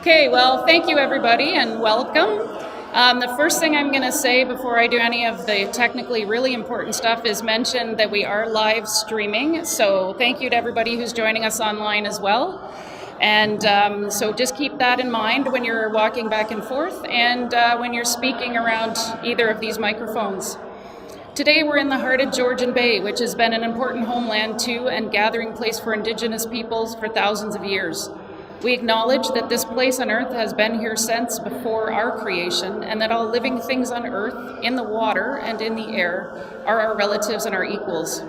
Okay, well, thank you everybody and welcome. The first thing I'm going to say before I do any of the technically really important stuff is mention that we are live streaming. So thank you to everybody who's joining us online as well. And so just keep that in mind when you're walking back and forth and when you're speaking around either of these microphones. Today we're in the heart of Georgian Bay, which has been an important homeland to and gathering place for Indigenous peoples for thousands of years. We acknowledge that this place on Earth has been here since before our creation, and that all living things on Earth, in the water and in the air, are our relatives and our equals.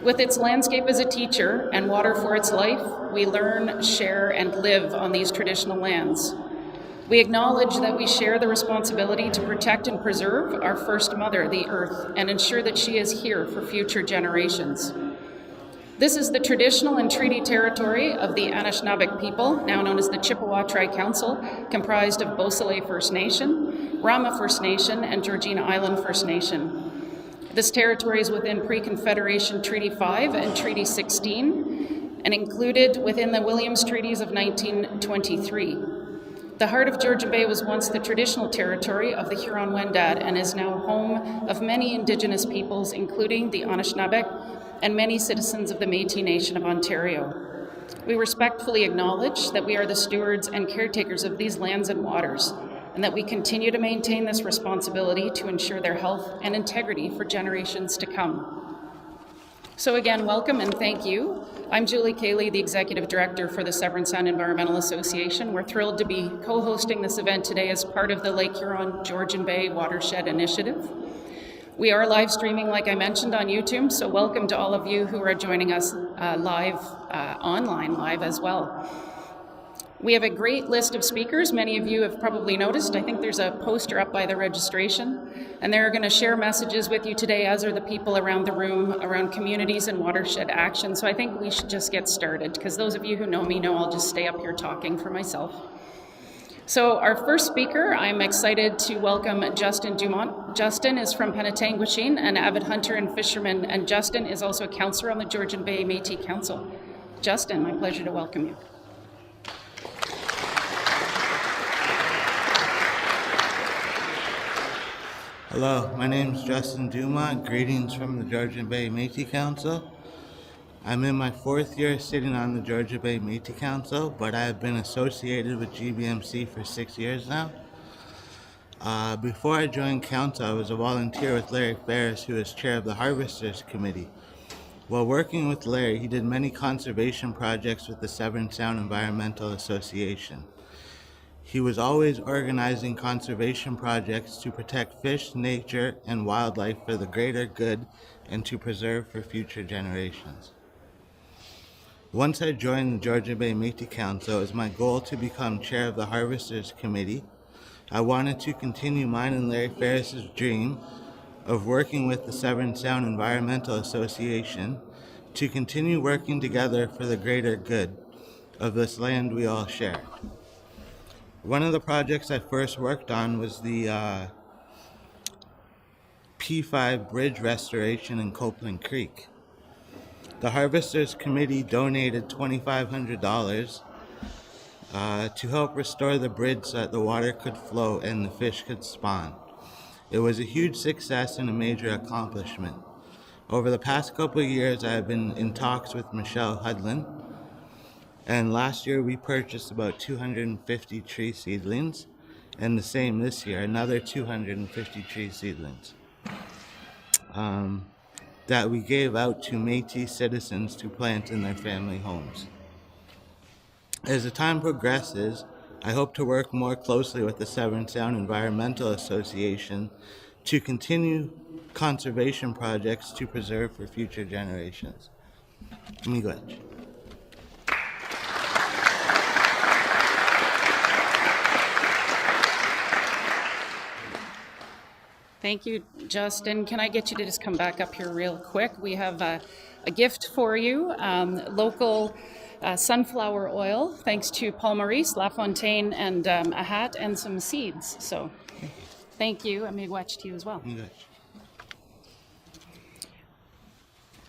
With its landscape as a teacher and water for its life, we learn, share, and live on these traditional lands. We acknowledge that we share the responsibility to protect and preserve our first mother, the Earth, and ensure that she is here for future generations. This is the traditional and treaty territory of the Anishinaabe people, now known as the Chippewa Tri-Council, comprised of Beausoleil First Nation, Rama First Nation, and Georgina Island First Nation. This territory is within Pre-Confederation Treaty 5 and Treaty 16, and included within the Williams Treaties of 1923. The heart of Georgian Bay was once the traditional territory of the Huron-Wendat and is now home of many Indigenous peoples, including the Anishinaabe and many citizens of the Métis Nation of Ontario. We respectfully acknowledge that we are the stewards and caretakers of these lands and waters, and that we continue to maintain this responsibility to ensure their health and integrity for generations to come. So again, welcome and thank you. I'm Julie Cayley, the Executive Director for the Severn Sound Environmental Association. We're thrilled to be co-hosting this event today as part of the Lake Huron Georgian Bay Watershed Initiative. We are live streaming, like I mentioned, on YouTube, so welcome to all of you who are joining us online live as well. We have a great list of speakers. Many of you have probably noticed. I think there's a poster up by the registration, and they're going to share messages with you today, as are the people around the room, around communities and watershed action. So I think we should just get started, because those of you who know me know I'll just stay up here talking for myself. So our first speaker, I'm excited to welcome Justin Dumont. Justin is from Penetanguishene, an avid hunter and fisherman, and Justin is also a councillor on the Georgian Bay Métis Council. Justin, my pleasure to welcome you. Hello, my name is Justin Dumont. Greetings from the Georgian Bay Métis Council. I'm in my fourth year sitting on the Georgian Bay Métis Council, but I have been associated with GBMC for 6 years now. Before I joined council, I was a volunteer with Larry Ferris, who is chair of the Harvesters Committee. While working with Larry, he did many conservation projects with the Severn Sound Environmental Association. He was always organizing conservation projects to protect fish, nature, and wildlife for the greater good and to preserve for future generations. Once I joined the Georgian Bay Métis Council, it was my goal to become chair of the Harvesters Committee. I wanted to continue mine and Larry Ferris's dream of working with the Severn Sound Environmental Association to continue working together for the greater good of this land we all share. One of the projects I first worked on was the P5 bridge restoration in Copeland Creek. The Harvesters Committee donated $2,500 to help restore the bridge so that the water could flow and the fish could spawn. It was a huge success and a major accomplishment. Over the past couple of years, I have been in talks with Michelle Hudlin, and last year we purchased about 250 tree seedlings, and the same this year, another 250 tree seedlings that we gave out to Métis citizens to plant in their family homes. As the time progresses, I hope to work more closely with the Severn Sound Environmental Association to continue conservation projects to preserve for future generations. Miigwech. Thank you, Justin. Can I get you to just come back up here real quick? We have a gift for you, local sunflower oil, thanks to Paul Maurice, La Fontaine, and a hat and some seeds. So thank you, and miigwech to you as well.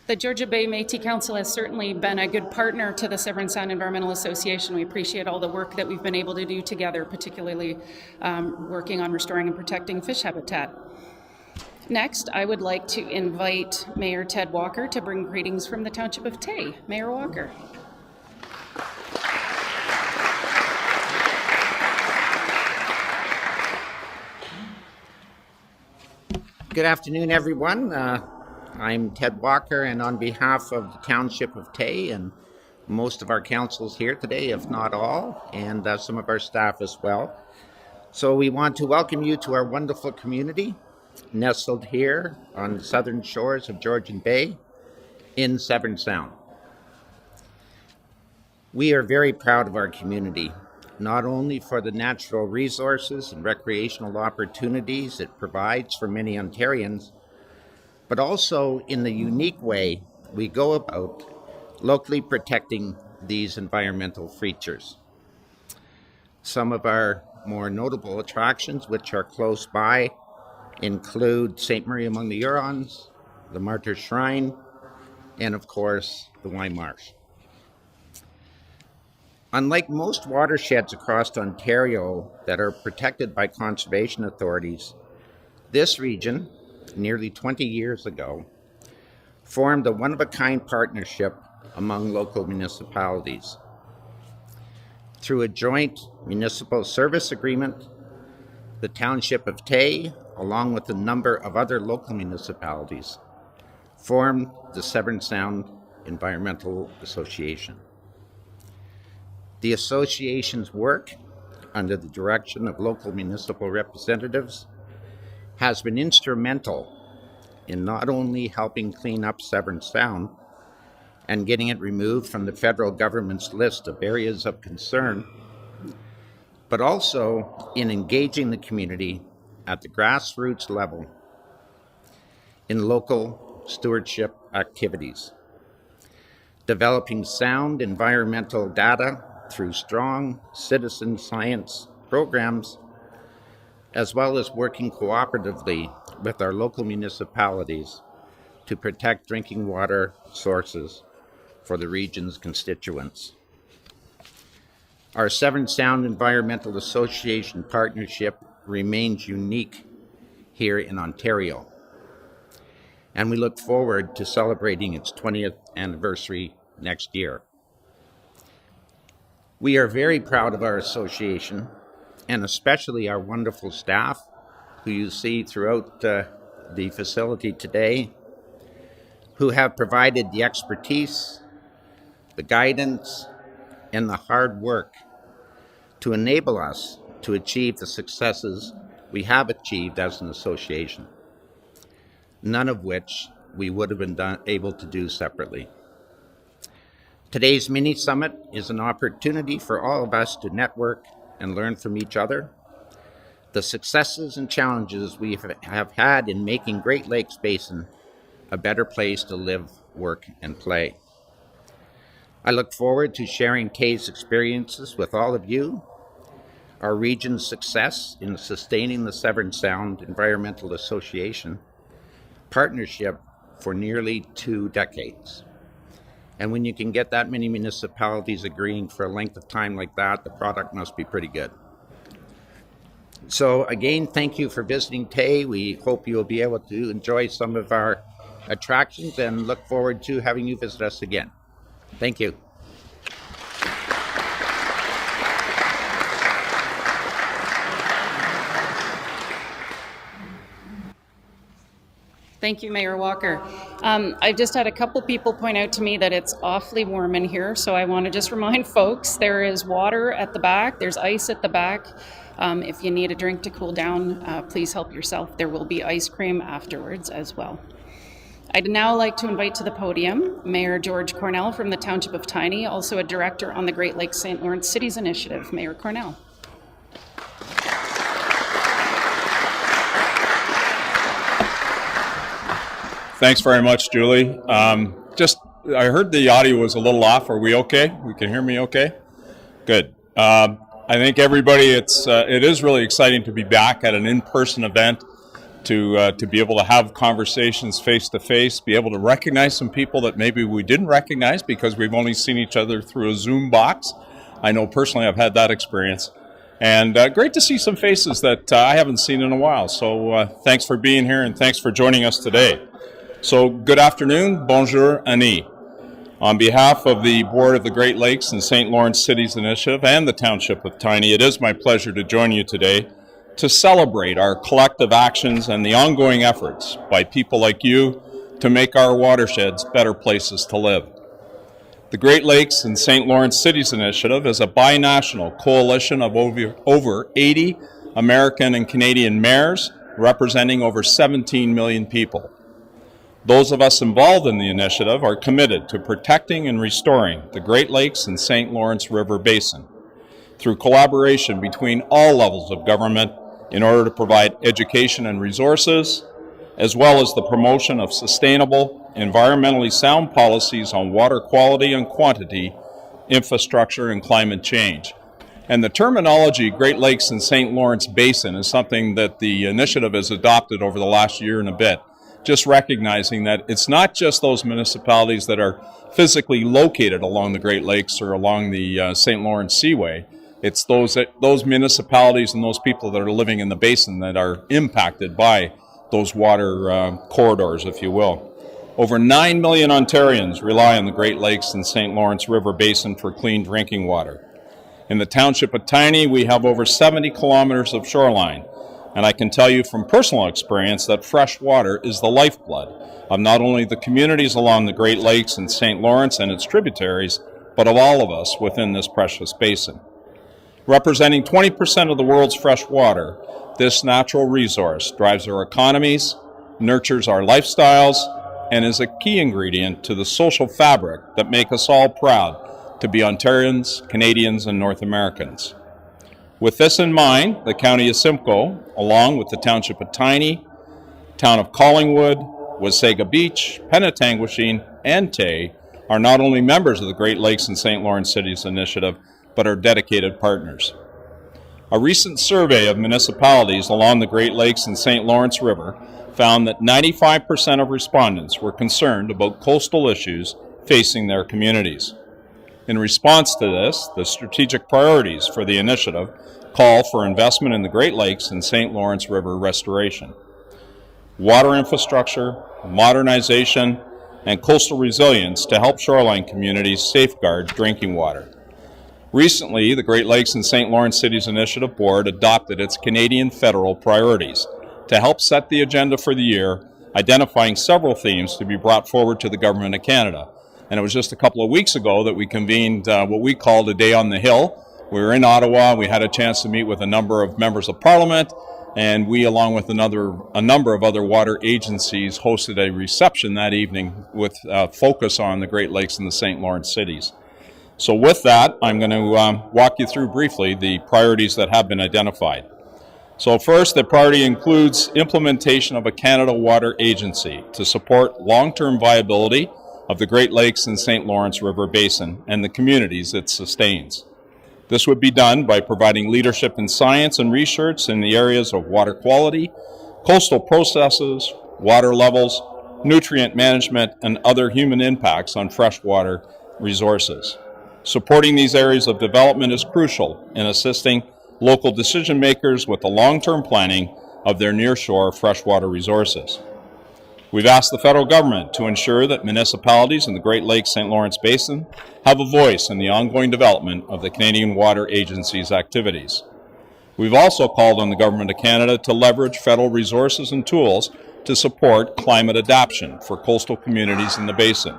The Georgian Bay Métis Council has certainly been a good partner to the Severn Sound Environmental Association. We appreciate all the work that we've been able to do together, particularly working on restoring and protecting fish habitat. Next, I would like to invite Mayor Ted Walker to bring greetings from the Township of Tay. Mayor Walker. Good afternoon, everyone. I'm Ted Walker, and on behalf of the Township of Tay and most of our councils here today, if not all, and some of our staff as well. So we want to welcome you to our wonderful community, nestled here on the southern shores of Georgian Bay in Severn Sound. We are very proud of our community, not only for the natural resources and recreational opportunities it provides for many Ontarians, but also in the unique way we go about locally protecting these environmental features. Some of our more notable attractions, which are close by, include St. Marie among the Hurons, the Martyrs' Shrine, and of course, the Wye Marsh. Unlike most watersheds across Ontario that are protected by conservation authorities, this region, nearly 20 years ago, formed a one-of-a-kind partnership among local municipalities. Through a joint municipal service agreement, the Township of Tay, along with a number of other local municipalities, formed the Severn Sound Environmental Association. The association's work, under the direction of local municipal representatives, has been instrumental in not only helping clean up Severn Sound and getting it removed from the federal government's list of areas of concern, but also in engaging the community at the grassroots level in local stewardship activities, developing sound environmental data through strong citizen science programs, as well as working cooperatively with our local municipalities to protect drinking water sources for the region's constituents. Our Severn Sound Environmental Association partnership remains unique here in Ontario, and we look forward to celebrating its 20th anniversary next year. We are very proud of our association, and especially our wonderful staff who you see throughout the facility today, who have provided the expertise, the guidance, and the hard work to enable us to achieve the successes we have achieved as an association, none of which we would have been able to do separately. Today's mini-summit is an opportunity for all of us to network and learn from each other, the successes and challenges we have had in making Great Lakes Basin a better place to live, work, and play. I look forward to sharing Tay's experiences with all of you, our region's success in sustaining the Severn Sound Environmental Association partnership for nearly 2 decades. And when you can get that many municipalities agreeing for a length of time like that, the product must be pretty good. So again, thank you for visiting Tay. We hope you'll be able to enjoy some of our attractions and look forward to having you visit us again. Thank you. Thank you, Mayor Walker. I've just had a couple people point out to me that it's awfully warm in here, so I want to just remind folks there is water at the back, there's ice at the back. If you need a drink to cool down, please help yourself. There will be ice cream afterwards as well. I'd now like to invite to the podium Mayor George Cornell from the Township of Tiny, also a director on the Great Lakes St. Lawrence Cities Initiative. Mayor Cornell. Thanks very much, Julie. I heard the audio was a little off. Are we okay? We can hear me okay? Good. I think everybody, it is really exciting to be back at an in-person event to be able to have conversations face to face, be able to recognize some people that maybe we didn't recognize because we've only seen each other through a Zoom box. I know personally I've had that experience. And great to see some faces that I haven't seen in a while. So thanks for being here and thanks for joining us today. So good afternoon, bonjour, Annie. On behalf of the Board of the Great Lakes and St. Lawrence Cities Initiative and the Township of Tiny, it is my pleasure to join you today to celebrate our collective actions and the ongoing efforts by people like you to make our watersheds better places to live. The Great Lakes and St. Lawrence Cities Initiative is a binational coalition of over 80 American and Canadian mayors representing over 17 million people. Those of us involved in the initiative are committed to protecting and restoring the Great Lakes and St. Lawrence River Basin through collaboration between all levels of government in order to provide education and resources, as well as the promotion of sustainable, environmentally sound policies on water quality and quantity, infrastructure, and climate change. And the terminology Great Lakes and St. Lawrence Basin is something that the initiative has adopted over the last year and a bit, just recognizing that it's not just those municipalities that are physically located along the Great Lakes or along the St. Lawrence Seaway. It's those municipalities and those people that are living in the basin that are impacted by those water corridors, if you will. Over 9 million Ontarians rely on the Great Lakes and St. Lawrence River Basin for clean drinking water. In the Township of Tiny, we have over 70 kilometers of shoreline, and I can tell you from personal experience that fresh water is the lifeblood of not only the communities along the Great Lakes and St. Lawrence and its tributaries, but of all of us within this precious basin. Representing 20% of the world's fresh water, this natural resource drives our economies, nurtures our lifestyles, and is a key ingredient to the social fabric that make us all proud to be Ontarians, Canadians, and North Americans. With this in mind, the County of Simcoe, along with the Township of Tiny, Town of Collingwood, Wasaga Beach, Penetanguishene, and Tay are not only members of the Great Lakes and St. Lawrence Cities Initiative, but are dedicated partners. A recent survey of municipalities along the Great Lakes and St. Lawrence River found that 95% of respondents were concerned about coastal issues facing their communities. In response to this, the strategic priorities for the initiative call for investment in the Great Lakes and St. Lawrence River restoration, water infrastructure, modernization, and coastal resilience to help shoreline communities safeguard drinking water. Recently, the Great Lakes and St. Lawrence Cities Initiative Board adopted its Canadian federal priorities to help set the agenda for the year, identifying several themes to be brought forward to the Government of Canada. And it was just a couple of weeks ago that we convened what we called a Day on the Hill. We were in Ottawa, we had a chance to meet with a number of members of Parliament, and we, along with a number of other water agencies, hosted a reception that evening with focus on the Great Lakes and the St. Lawrence cities. So with that, I'm going to walk you through briefly the priorities that have been identified. So first, the priority includes implementation of a Canada Water Agency to support long-term viability of the Great Lakes and St. Lawrence River Basin and the communities it sustains. This would be done by providing leadership in science and research in the areas of water quality, coastal processes, water levels, nutrient management, and other human impacts on freshwater resources. Supporting these areas of development is crucial in assisting local decision makers with the long-term planning of their nearshore freshwater resources. We've asked the federal government to ensure that municipalities in the Great Lakes St. Lawrence Basin have a voice in the ongoing development of the Canadian Water Agency's activities. We've also called on the Government of Canada to leverage federal resources and tools to support climate adaptation for coastal communities in the basin.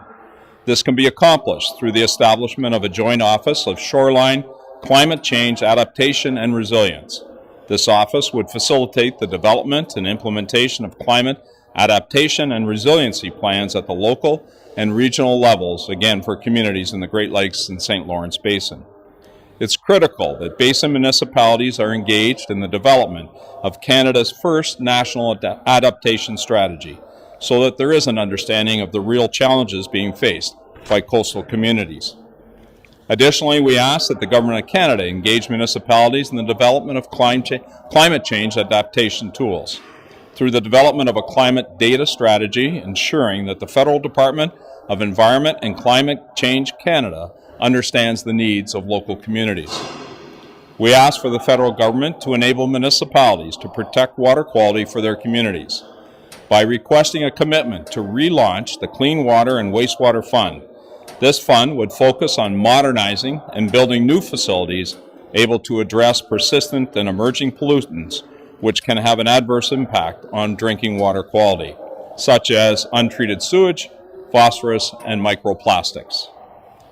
This can be accomplished through the establishment of a joint office of shoreline, climate change, adaptation, and resilience. This office would facilitate the development and implementation of climate adaptation and resiliency plans at the local and regional levels, again for communities in the Great Lakes and St. Lawrence Basin. It's critical that basin municipalities are engaged in the development of Canada's first national adaptation strategy, so that there is an understanding of the real challenges being faced by coastal communities. Additionally, we ask that the Government of Canada engage municipalities in the development of climate change adaptation tools. through the development of a climate data strategy, ensuring that the Federal Department of Environment and Climate Change Canada understands the needs of local communities. We ask for the federal government to enable municipalities to protect water quality for their communities by requesting a commitment to relaunch the Clean Water and Wastewater Fund. This fund would focus on modernizing and building new facilities able to address persistent and emerging pollutants which can have an adverse impact on drinking water quality, such as untreated sewage, phosphorus, and microplastics.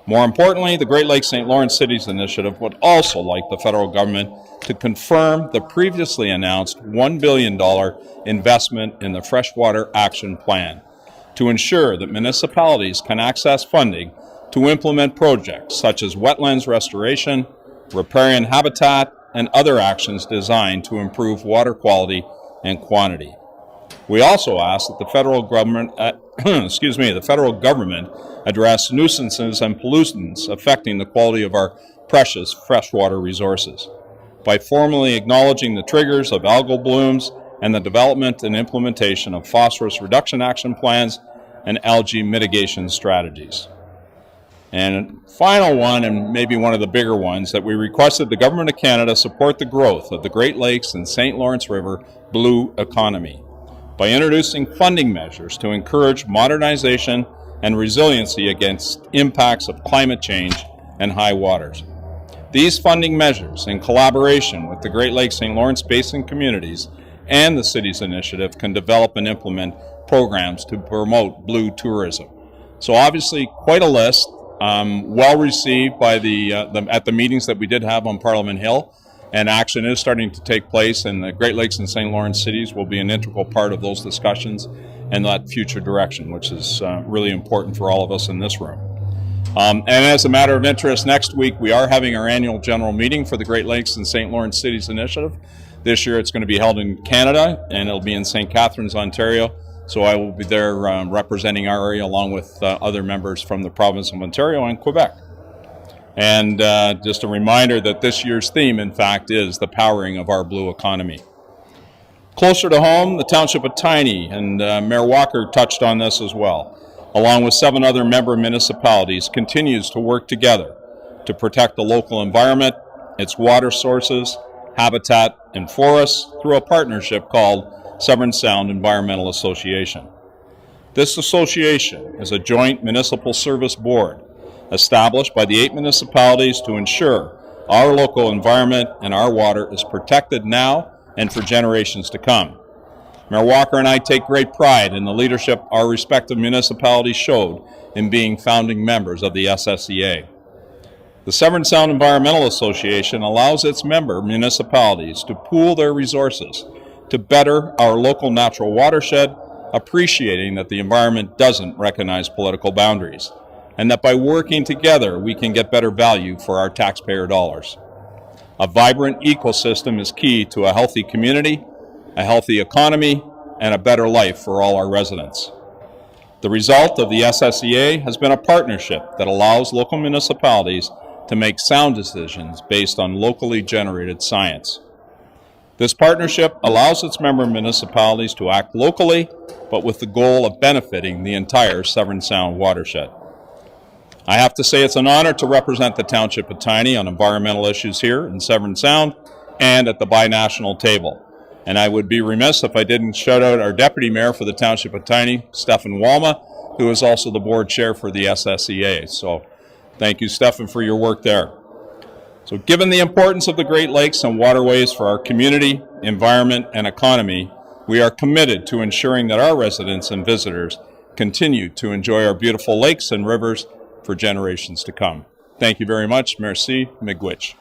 More importantly, the Great Lakes St. Lawrence Cities Initiative would also like the federal government to confirm the previously announced $1 billion investment in the Freshwater Action Plan to ensure that municipalities can access funding to implement projects such as wetlands restoration, riparian habitat, and other actions designed to improve water quality and quantity. We also ask that the federal government, the federal government address nuisances and pollutants affecting the quality of our precious freshwater resources by formally acknowledging the triggers of algal blooms and the development and implementation of phosphorus reduction action plans and algae mitigation strategies. And final one, and maybe one of the bigger ones, that we requested the Government of Canada support the growth of the Great Lakes and St. Lawrence River blue economy by introducing funding measures to encourage modernization and resiliency against impacts of climate change and high waters. These funding measures, in collaboration with the Great Lakes St. Lawrence Basin communities and the city's initiative, can develop and implement programs to promote blue tourism. So obviously quite a list, well received by at the meetings that we did have on Parliament Hill, and action is starting to take place, and the Great Lakes and St. Lawrence cities will be an integral part of those discussions and that future direction, which is really important for all of us in this room. And as a matter of interest, next week we are having our annual general meeting for the Great Lakes and St. Lawrence Cities Initiative. This year it's going to be held in Canada, and it'll be in St. Catharines, Ontario. So I will be there representing our area along with other members from the province of Ontario and Quebec. And just a reminder that this year's theme, in fact, is the powering of our blue economy. Closer to home, the Township of Tiny, and Mayor Walker touched on this as well, along with 7 other member municipalities, continues to work together to protect the local environment, its water sources, habitat, and forests through a partnership called Severn Sound Environmental Association. This association is a joint municipal service board established by the 8 municipalities to ensure our local environment and our water is protected now and for generations to come. Mayor Walker and I take great pride in the leadership our respective municipalities showed in being founding members of the SSEA. The Severn Sound Environmental Association allows its member municipalities to pool their resources to better our local natural watershed, appreciating that the environment doesn't recognize political boundaries, and that by working together we can get better value for our taxpayer dollars. A vibrant ecosystem is key to a healthy community, a healthy economy, and a better life for all our residents. The result of the SSEA has been a partnership that allows local municipalities to make sound decisions based on locally generated science. This partnership allows its member municipalities to act locally, but with the goal of benefiting the entire Severn Sound watershed. I have to say it's an honor to represent the Township of Tiny on environmental issues here in Severn Sound and at the binational table. And I would be remiss if I didn't shout out our Deputy Mayor for the Township of Tiny, Stefan Walma, who is also the board chair for the SSEA. So thank you, Stefan, for your work there. So given the importance of the Great Lakes and waterways for our community, environment, and economy, we are committed to ensuring that our residents and visitors continue to enjoy our beautiful lakes and rivers for generations to come. Thank you very much. Merci, miigwech.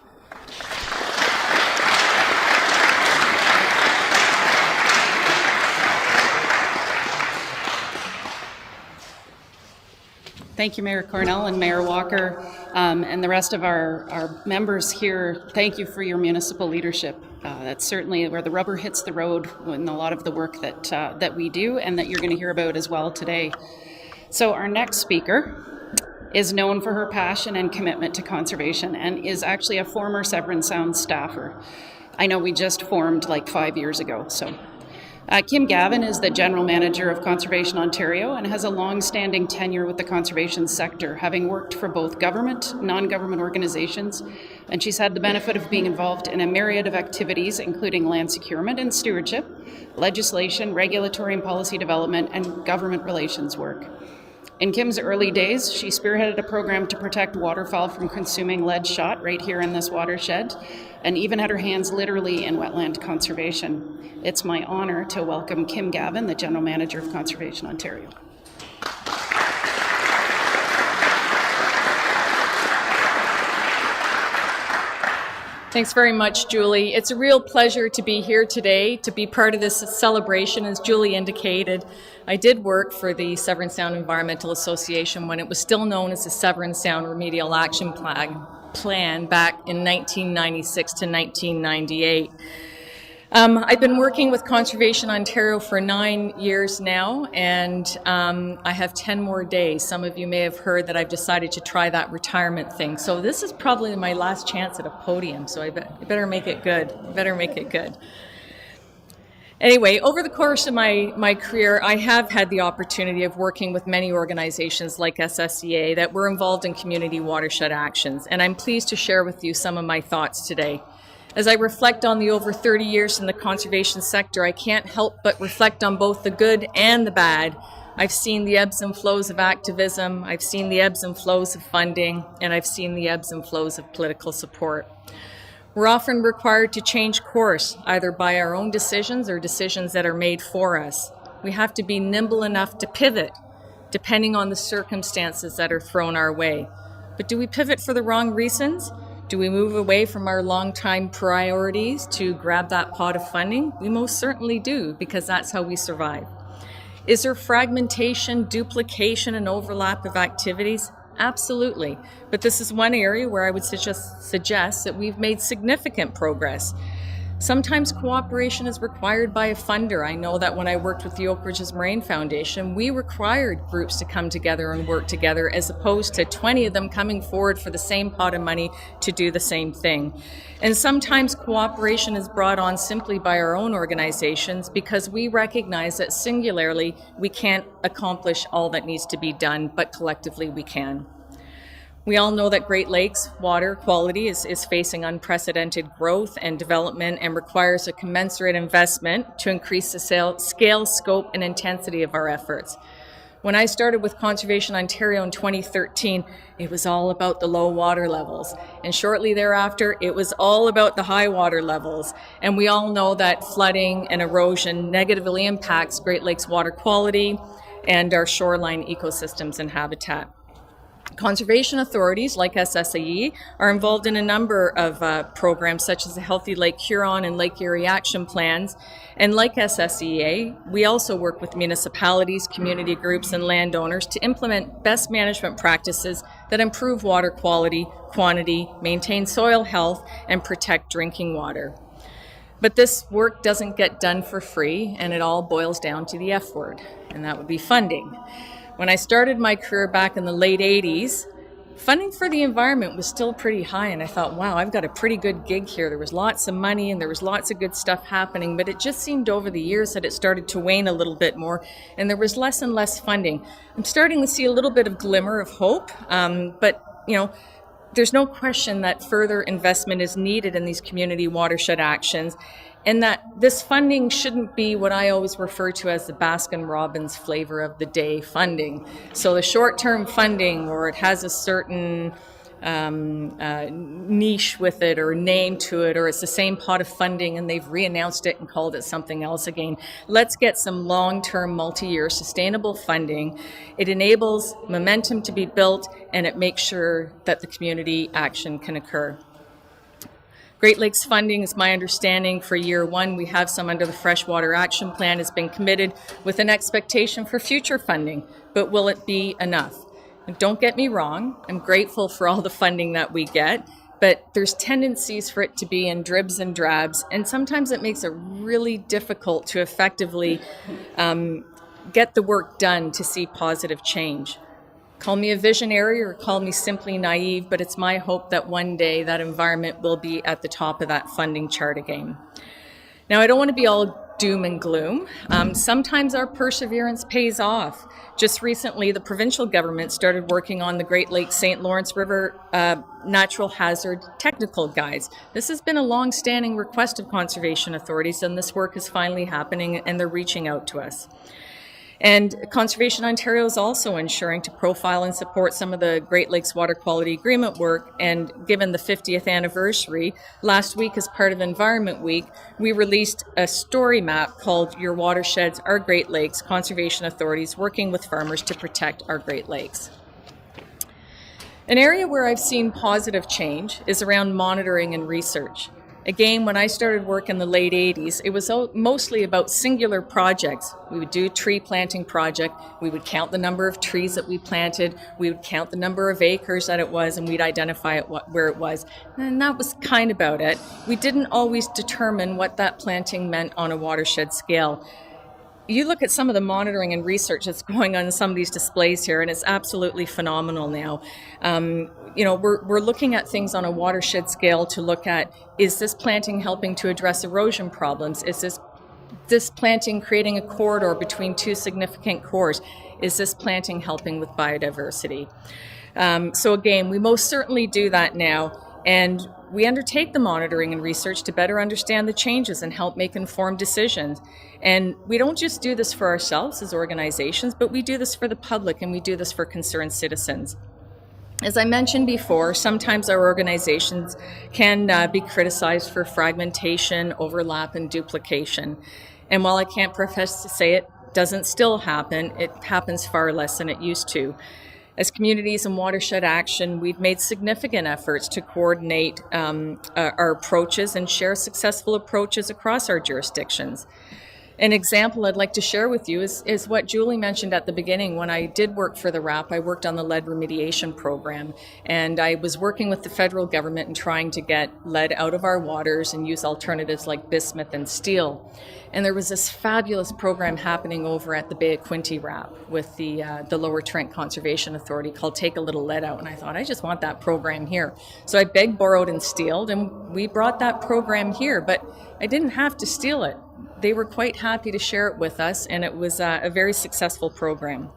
Thank you, Mayor Cornell and Mayor Walker, and the rest of our members here. Thank you for your municipal leadership. That's certainly where the rubber hits the road in a lot of the work that we do and that you're going to hear about as well today. So our next speaker is known for her passion and commitment to conservation and is actually a former Severn Sound staffer. I know we just formed like 5 years ago, so Kim Gavin is the General Manager of Conservation Ontario and has a long-standing tenure with the conservation sector, having worked for both government, non-government organizations, and she's had the benefit of being involved in a myriad of activities, including land securement and stewardship, legislation, regulatory and policy development, and government relations work. In Kim's early days, she spearheaded a program to protect waterfowl from consuming lead shot right here in this watershed, and even had her hands literally in wetland conservation. It's my honor to welcome Kim Gavin, the General Manager of Conservation Ontario. Thanks very much, Julie. It's a real pleasure to be here today, to be part of this celebration. As Julie indicated, I did work for the Severn Sound Environmental Association when it was still known as the Severn Sound Remedial Action Plan back in 1996 to 1998. I've been working with Conservation Ontario for 9 years now, and I have 10 more days. Some of you may have heard that I've decided to try that retirement thing. So this is probably my last chance at a podium, so I better make it good. Anyway, over the course of my career, I have had the opportunity of working with many organizations like SSEA that were involved in community watershed actions, and I'm pleased to share with you some of my thoughts today. As I reflect on the over 30 years in the conservation sector, I can't help but reflect on both the good and the bad. I've seen the ebbs and flows of activism, I've seen the ebbs and flows of funding, and I've seen the ebbs and flows of political support. We're often required to change course, either by our own decisions or decisions that are made for us. We have to be nimble enough to pivot, depending on the circumstances that are thrown our way. But do we pivot for the wrong reasons? Do we move away from our long-time priorities to grab that pot of funding? We most certainly do, because that's how we survive. Is there fragmentation, duplication, and overlap of activities? Absolutely. But this is one area where I would suggest that we've made significant progress. Sometimes cooperation is required by a funder. I know that when I worked with the Oak Ridges Moraine Foundation, we required groups to come together and work together as opposed to 20 of them coming forward for the same pot of money to do the same thing. And sometimes cooperation is brought on simply by our own organizations because we recognize that singularly we can't accomplish all that needs to be done, but collectively we can. We all know that Great Lakes water quality is facing unprecedented growth and development and requires a commensurate investment to increase the scale, scope, and intensity of our efforts. When I started with Conservation Ontario in 2013, it was all about the low water levels. And shortly thereafter, it was all about the high water levels. And we all know that flooding and erosion negatively impacts Great Lakes water quality and our shoreline ecosystems and habitat. Conservation authorities like SSEA are involved in a number of programs such as the Healthy Lake Huron and Lake Erie Action Plans. And like SSEA, we also work with municipalities, community groups, and landowners to implement best management practices that improve water quality, quantity, maintain soil health, and protect drinking water. But this work doesn't get done for free, and it all boils down to the F word, and that would be funding. When I started my career back in the late 80s, funding for the environment was still pretty high, and I thought, wow, I've got a pretty good gig here. There was lots of money and there was lots of good stuff happening, but it just seemed over the years that it started to wane a little bit more, and there was less and less funding. I'm starting to see a little bit of glimmer of hope, but there's no question that further investment is needed in these community watershed actions, and that this funding shouldn't be what I always refer to as the Baskin-Robbins flavor of the day funding. So the short-term funding, or it has a certain niche with it or name to it, or it's the same pot of funding and they've re-announced it and called it something else again. Let's get some long-term, multi-year sustainable funding. It enables momentum to be built, and it makes sure that the community action can occur. Great Lakes funding is my understanding for year one. We have some under the Freshwater Action Plan has been committed with an expectation for future funding, but will it be enough? And don't get me wrong, I'm grateful for all the funding that we get, but there's tendencies for it to be in dribs and drabs, and sometimes it makes it really difficult to effectively get the work done to see positive change. Call me a visionary or call me simply naive, but it's my hope that one day that environment will be at the top of that funding chart again. Now, I don't want to be all doom and gloom. Sometimes our perseverance pays off. Just recently, the provincial government started working on the Great Lakes St. Lawrence River Natural Hazard Technical Guides. This has been a long-standing request of conservation authorities, and this work is finally happening, and they're reaching out to us. And Conservation Ontario is also ensuring to profile and support some of the Great Lakes Water Quality Agreement work. And given the 50th anniversary, last week as part of Environment Week, we released a story map called Your Watersheds, Our Great Lakes, Conservation Authorities Working with Farmers to Protect Our Great Lakes. An area where I've seen positive change is around monitoring and research. Again, when I started work in the late 80s, it was mostly about singular projects. We would do a tree planting project, we would count the number of trees that we planted, we would count the number of acres that it was, and we'd identify where it was. And that was kind of about it. We didn't always determine what that planting meant on a watershed scale. You look at some of the monitoring and research that's going on in some of these displays here, and it's absolutely phenomenal now. We're looking at things on a watershed scale to look at, is this planting helping to address erosion problems? Is this planting creating a corridor between two significant cores? Is this planting helping with biodiversity? So again, we most certainly do that now. And we undertake the monitoring and research to better understand the changes and help make informed decisions. And we don't just do this for ourselves as organizations, but we do this for the public, and we do this for concerned citizens. As I mentioned before, sometimes our organizations can be criticized for fragmentation, overlap, and duplication. And while I can't profess to say it doesn't still happen, it happens far less than it used to. As Communities and Watershed Action, we've made significant efforts to coordinate our approaches and share successful approaches across our jurisdictions. An example I'd like to share with you is what Julie mentioned at the beginning. When I did work for the RAP, I worked on the lead remediation program, and I was working with the federal government and trying to get lead out of our waters and use alternatives like bismuth and steel. And there was this fabulous program happening over at the Bay of Quinte RAP with the Lower Trent Conservation Authority called Take a Little Lead Out. And I thought, I just want that program here. So I begged, borrowed, and stealed, and we brought that program here. But I didn't have to steal it. They were quite happy to share it with us, and it was a very successful program.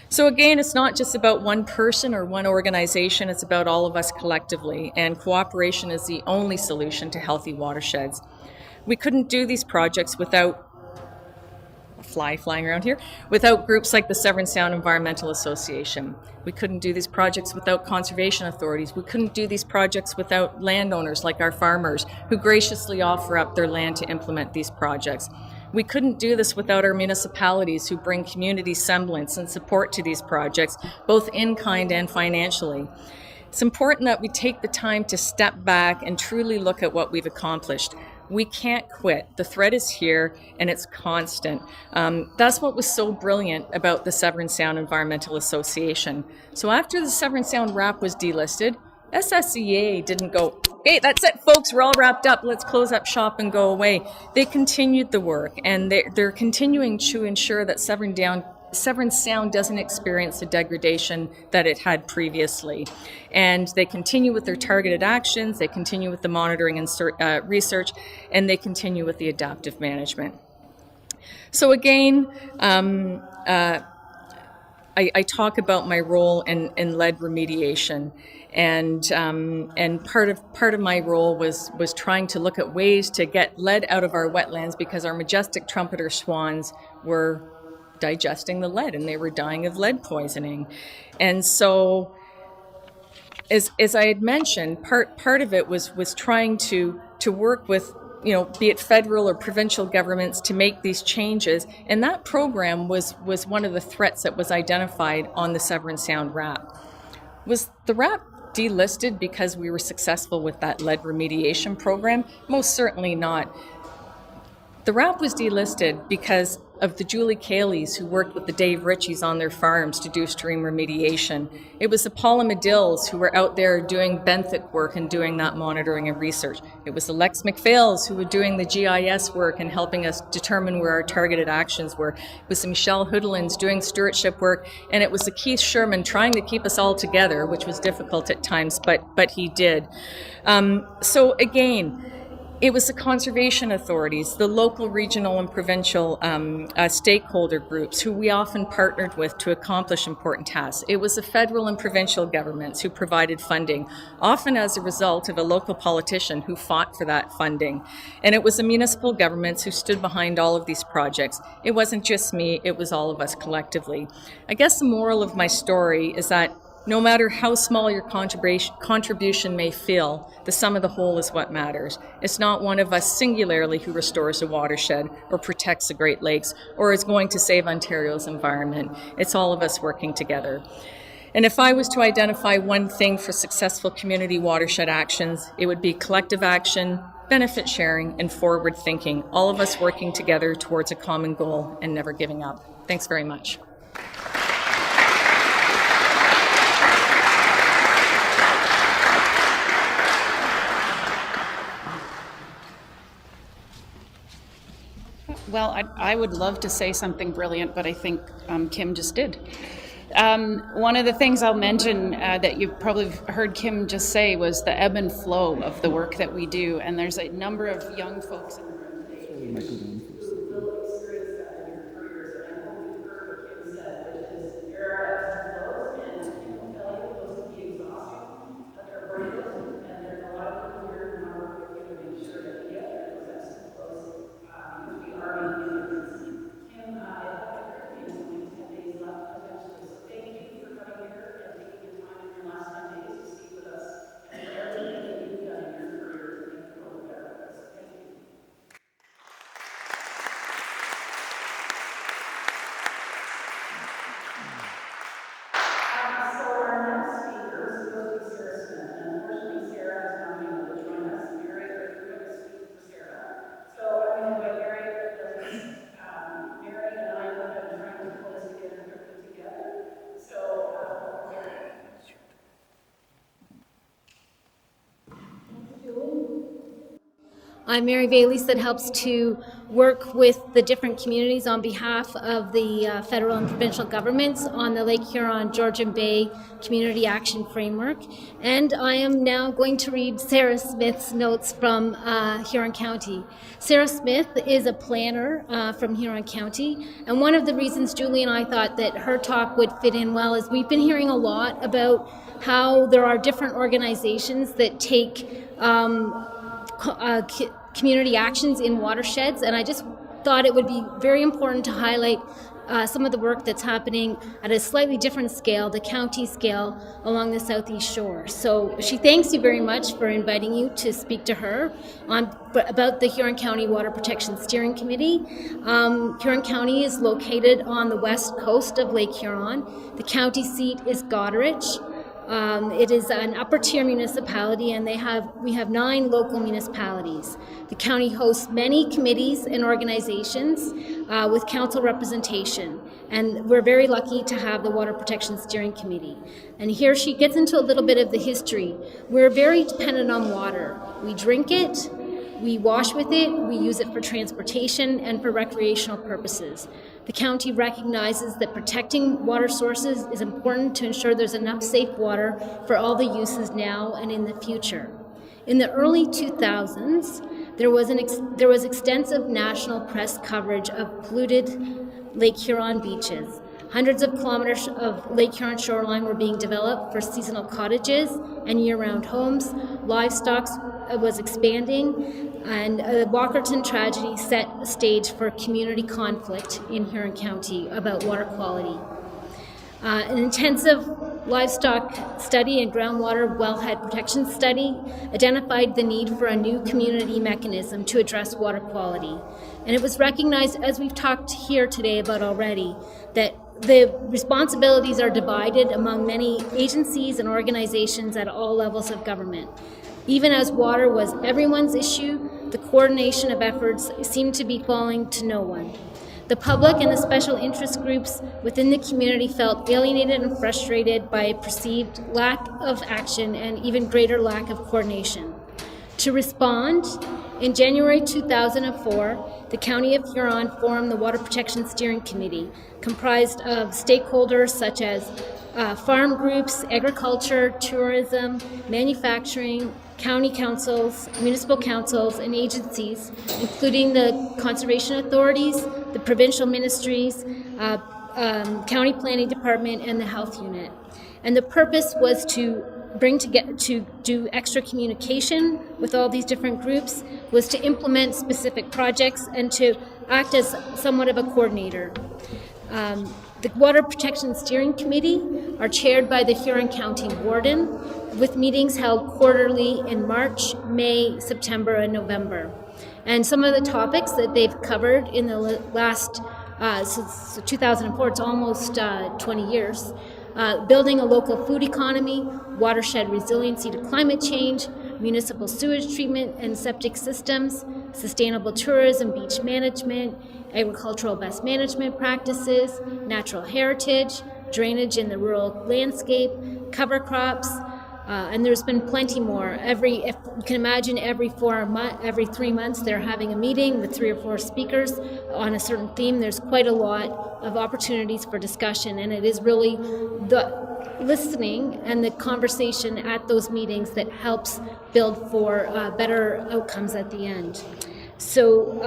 So again, it's not just about one person or one organization, it's about all of us collectively, and cooperation is the only solution to healthy watersheds. We couldn't do these projects without flying around here, without groups like the Severn Sound Environmental Association. We couldn't do these projects without conservation authorities. We couldn't do these projects without landowners like our farmers who graciously offer up their land to implement these projects. We couldn't do this without our municipalities who bring community semblance and support to these projects, both in kind and financially. It's important that we take the time to step back and truly look at what we've accomplished. We can't quit. The threat is here, and it's constant. That's what was so brilliant about the Severn Sound Environmental Association. So after the Severn Sound RAP was delisted, SSEA didn't go, "Hey, that's it, folks, we're all wrapped up, let's close up shop and go away." They continued the work, and they're continuing to ensure that Severn Sound doesn't experience the degradation that it had previously. And they continue with their targeted actions, they continue with the monitoring and research, and they continue with the adaptive management. So again, I talk about my role in lead remediation, and part of my role was trying to look at ways to get lead out of our wetlands, because our majestic trumpeter swans were digesting the lead and they were dying of lead poisoning. And so, as I had mentioned, part of it was trying to work with, be it federal or provincial governments to make these changes. And that program was one of the threats that was identified on the Severn Sound RAP. Was the RAP delisted because we were successful with that lead remediation program? Most certainly not. The RAP was delisted because of the Julie Caleys who worked with the Dave Ritchies on their farms to do stream remediation. It was the Paula Medills who were out there doing benthic work and doing that monitoring and research. It was the Lex McPhails who were doing the GIS work and helping us determine where our targeted actions were. It was the Michelle Hoodlins doing stewardship work, and it was the Keith Sherman trying to keep us all together, which was difficult at times, but he did. So again, It was the conservation authorities, the local, regional, and provincial stakeholder groups who we often partnered with to accomplish important tasks. It was the federal and provincial governments who provided funding, often as a result of a local politician who fought for that funding. And it was the municipal governments who stood behind all of these projects. It wasn't just me, it was all of us collectively. I guess the moral of my story is that no matter how small your contribution may feel, the sum of the whole is what matters. It's not one of us singularly who restores a watershed or protects the Great Lakes or is going to save Ontario's environment. It's all of us working together. And if I was to identify one thing for successful community watershed actions, it would be collective action, benefit sharing, and forward thinking, all of us working together towards a common goal and never giving up. Thanks very much. Well, I would love to say something brilliant, but I think Kim just did. One of the things I'll mention that you've probably heard Kim just say was the ebb and flow of the work that we do, and there's a number of young folks in the room today who will experience that in your careers, and I hope you've heard what Kim said, which is there are ebbs and flows, and Kim will tell you those can be exhausting, but they're worth it, and there's a lot of people here who want to work with you to make sure that we get through those ebbs and flows. Because we are making a difference. Kim, if I could correct me, there's only 10 days left potentially. So thank you for coming here and taking the time in your last 10 days to speak with us and for everything that you've done in your career to make the world a better place. Thank you. So our next speaker is supposed to be Sarah Smith, and unfortunately Sarah has not been able to join us. Mary, but you're going to speak for Sarah. So I'm going to invite Mary. Mary and I have been trying to pull this together and put it together. So, I'm Mary Bailey that helps to work with the different communities on behalf of the federal and provincial governments on the Lake Huron Georgian Bay Community Action Framework. And I am now going to read Sarah Smith's notes from Huron County. Sarah Smith is a planner from Huron County, and one of the reasons Julie and I thought that her talk would fit in well is we've been hearing a lot about how there are different organizations that take community actions in watersheds, and I just thought it would be very important to highlight some of the work that's happening at a slightly different scale, the county scale, along the southeast shore. So she thanks you very much for inviting you to speak to her about the Huron County Water Protection Steering Committee. Huron County is located on the west coast of Lake Huron. The county seat is Goderich. It is an upper tier municipality, and we have 9 local municipalities. The county hosts many committees and organizations with council representation, and we're very lucky to have the Water Protection Steering Committee. And here she gets into a little bit of the history. We're very dependent on water. We drink it, we wash with it, we use it for transportation and for recreational purposes. The county recognizes that protecting water sources is important to ensure there's enough safe water for all the uses now and in the future. In the early 2000s, there was extensive national press coverage of polluted Lake Huron beaches. Hundreds of kilometers of Lake Huron shoreline were being developed for seasonal cottages and year-round homes. Livestock was expanding, and the Walkerton tragedy set the stage for community conflict in Huron County about water quality. An intensive livestock study and groundwater wellhead protection study identified the need for a new community mechanism to address water quality. And it was recognized, as we've talked here today about already, that the responsibilities are divided among many agencies and organizations at all levels of government. Even as water was everyone's issue, the coordination of efforts seemed to be falling to no one. The public and the special interest groups within the community felt alienated and frustrated by a perceived lack of action and even greater lack of coordination. To respond, in January 2004, the County of Huron formed the Water Protection Steering Committee, comprised of stakeholders such as farm groups, agriculture, tourism, manufacturing, county councils, municipal councils, and agencies, including the conservation authorities, the provincial ministries, county planning department, and the health unit. And the purpose was to do extra communication with all these different groups, was to implement specific projects and to act as somewhat of a coordinator. The Water Protection Steering Committee are chaired by the Huron County Warden, with meetings held quarterly in March, May, September, and November. And some of the topics that they've covered in the last, since 2004, it's almost 20 years, building a local food economy, watershed resiliency to climate change, municipal sewage treatment and septic systems, sustainable tourism, beach management, agricultural best management practices, natural heritage, drainage in the rural landscape, cover crops, and there's been plenty more. If you can imagine, every 3 months they're having a meeting with 3 or 4 speakers on a certain theme. There's quite a lot of opportunities for discussion, and it is really the listening and the conversation at those meetings that helps build for better outcomes at the end. So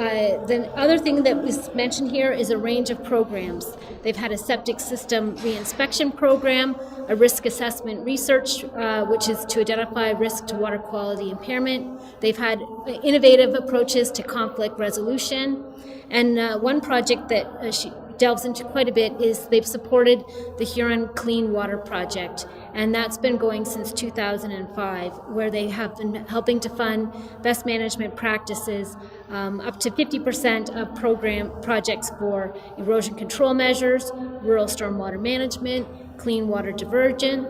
the other thing that was mentioned here is a range of programs. They've had a septic system reinspection program, a risk assessment research, which is to identify risk to water quality impairment. They've had innovative approaches to conflict resolution. And one project that she delves into quite a bit is they've supported the Huron Clean Water Project, and that's been going since 2005, where they have been helping to fund best management practices, up to 50% of program projects for erosion control measures, rural stormwater management, clean water diversion,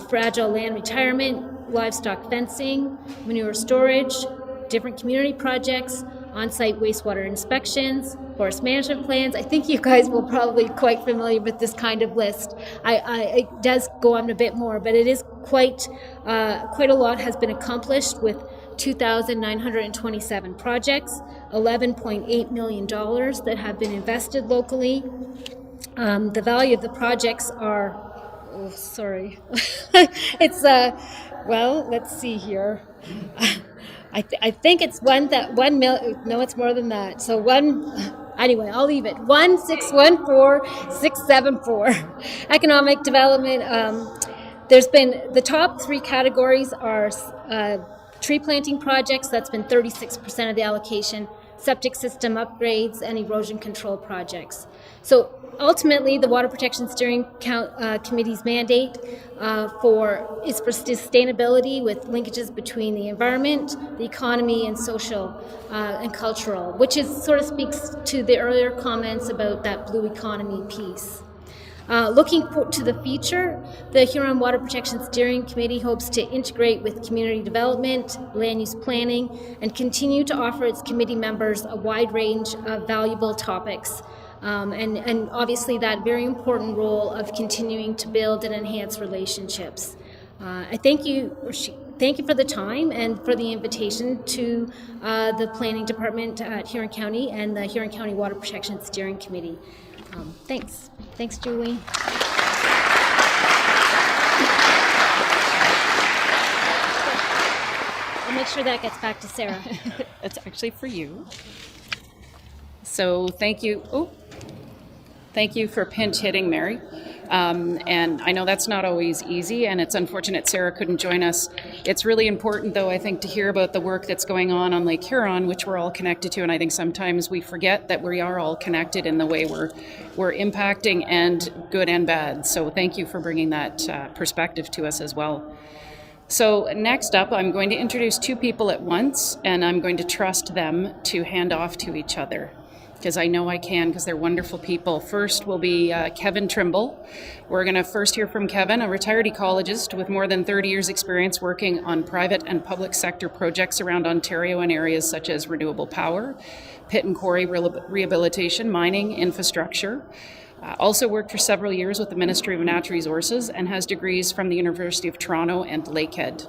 fragile land retirement, livestock fencing, manure storage, different community projects, on-site wastewater inspections, forest management plans. I think you guys will probably be quite familiar with this kind of list. It does go on a bit more, but it is quite a lot has been accomplished with 2,927 projects, $11.8 million that have been invested locally. The value of the projects are, it's, well, let's see here. I think it's no, it's more than that. So anyway, I'll leave it. 1614674. Economic development. There's been, the top 3 categories are tree planting projects, that's been 36% of the allocation, septic system upgrades, and erosion control projects. So ultimately, the Water Protection Steering Committee's mandate is for sustainability with linkages between the environment, the economy, and social and cultural, which sort of speaks to the earlier comments about that blue economy piece. Looking to the future, the Huron Water Protection Steering Committee hopes to integrate with community development, land use planning, and continue to offer its committee members a wide range of valuable topics. And obviously that very important role of continuing to build and enhance relationships. I thank you for the time and for the invitation to the Planning Department at Huron County and the Huron County Water Protection Steering Committee. Thanks. Thanks, Julie. I'll make sure that gets back to Sarah. It's actually for you. So thank you. Thank you for pinch hitting, Mary. And I know that's not always easy, and it's unfortunate Sarah couldn't join us. It's really important, though, I think, to hear about the work that's going on Lake Huron, which we're all connected to, and I think sometimes we forget that we are all connected in the way we're impacting, and good and bad. So thank you for bringing that perspective to us as well. So next up, I'm going to introduce 2 people at once, and I'm going to trust them to hand off to each other, because I know I can, because they're wonderful people. First will be Kevin Trimble. We're going to first hear from Kevin, a retired ecologist with more than 30 years experience working on private and public sector projects around Ontario in areas such as renewable power, pit and quarry rehabilitation, mining, infrastructure. Also worked for several years with the Ministry of Natural Resources and has degrees from the University of Toronto and Lakehead.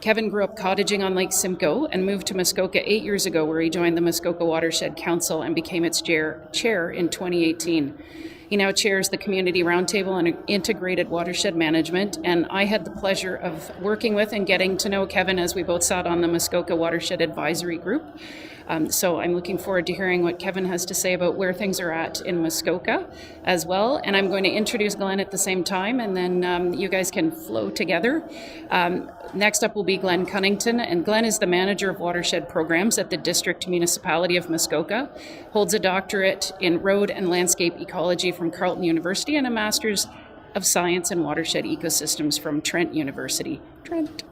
Kevin grew up cottaging on Lake Simcoe and moved to Muskoka 8 years ago, where he joined the Muskoka Watershed Council and became its chair in 2018. He now chairs the Community Roundtable on Integrated Watershed Management, and I had the pleasure of working with and getting to know Kevin as we both sat on the Muskoka Watershed Advisory Group. So I'm looking forward to hearing what Kevin has to say about where things are at in Muskoka as well. And I'm going to introduce Glenn at the same time, and then you guys can flow together. Next up will be Glenn Cunnington, and Glenn is the Manager of Watershed Programs at the District Municipality of Muskoka, holds a doctorate in Road and Landscape Ecology from Carleton University, and a Master's of Science in Watershed Ecosystems from Trent University. Trent.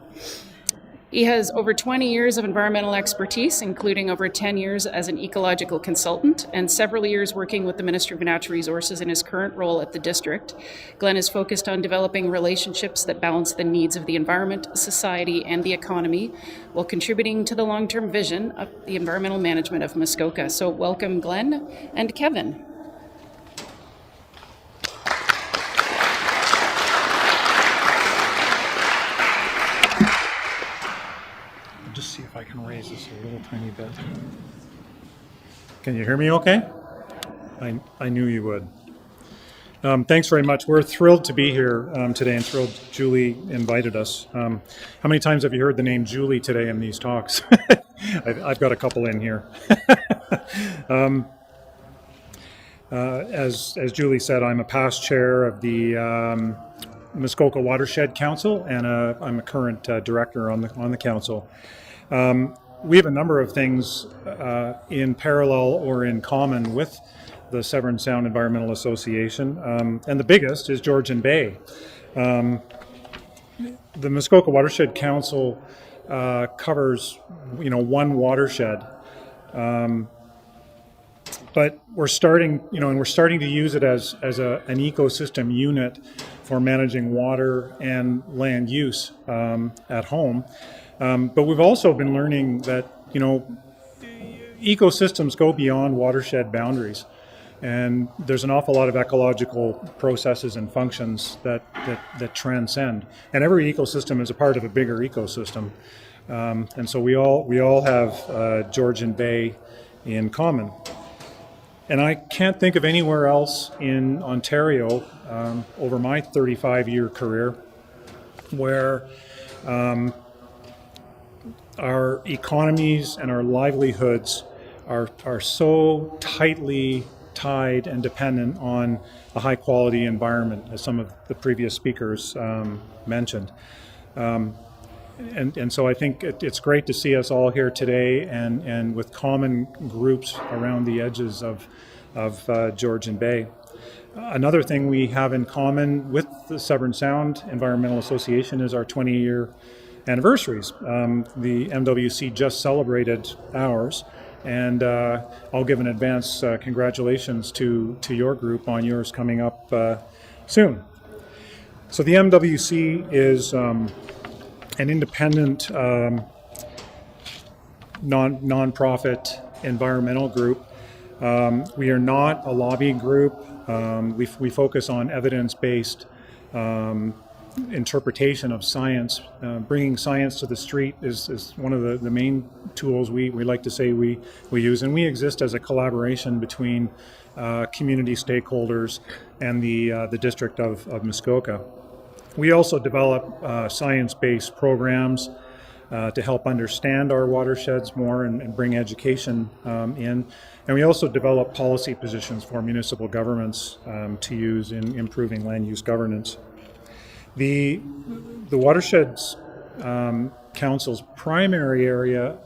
He has over 20 years of environmental expertise, including over 10 years as an ecological consultant and several years working with the Ministry of Natural Resources in his current role at the district. Glenn is focused on developing relationships that balance the needs of the environment, society, and the economy, while contributing to the long-term vision of the environmental management of Muskoka. So welcome, Glenn and Kevin. Just see if I can raise this a little tiny bit. Can you hear me okay? I knew you would. Thanks very much. We're thrilled to be here today and thrilled Julie invited us. How many times have you heard the name Julie today in these talks? I've got a couple in here. As Julie said, I'm a past chair of the Muskoka Watershed Council, and I'm a current director on the council. We have a number of things in parallel or in common with the Severn Sound Environmental Association, and the biggest is Georgian Bay. The Muskoka Watershed Council covers, one watershed, but we're starting, and we're starting to use it as an ecosystem unit for managing water and land use at home. But we've also been learning that, ecosystems go beyond watershed boundaries. And there's an awful lot of ecological processes and functions that transcend. And every ecosystem is a part of a bigger ecosystem. And so we all have Georgian Bay in common. And I can't think of anywhere else in Ontario over my 35-year career where our economies and our livelihoods are so tightly tied and dependent on a high-quality environment, as some of the previous speakers mentioned. And so I think it's great to see us all here today and with common groups around the edges of Georgian Bay. Another thing we have in common with the Severn Sound Environmental Association is our 20-year anniversaries. The MWC just celebrated ours, and I'll give an advance congratulations to your group on yours coming up soon. So the MWC is an independent non-profit environmental group. We are not a lobby group. We focus on evidence-based interpretation of science. Bringing science to the street is one of the main tools we like to say we use, and we exist as a collaboration between community stakeholders and the District of Muskoka. We also develop science-based programs to help understand our watersheds more and bring education in. And we also develop policy positions for municipal governments to use in improving land use governance. The Watersheds Council's primary area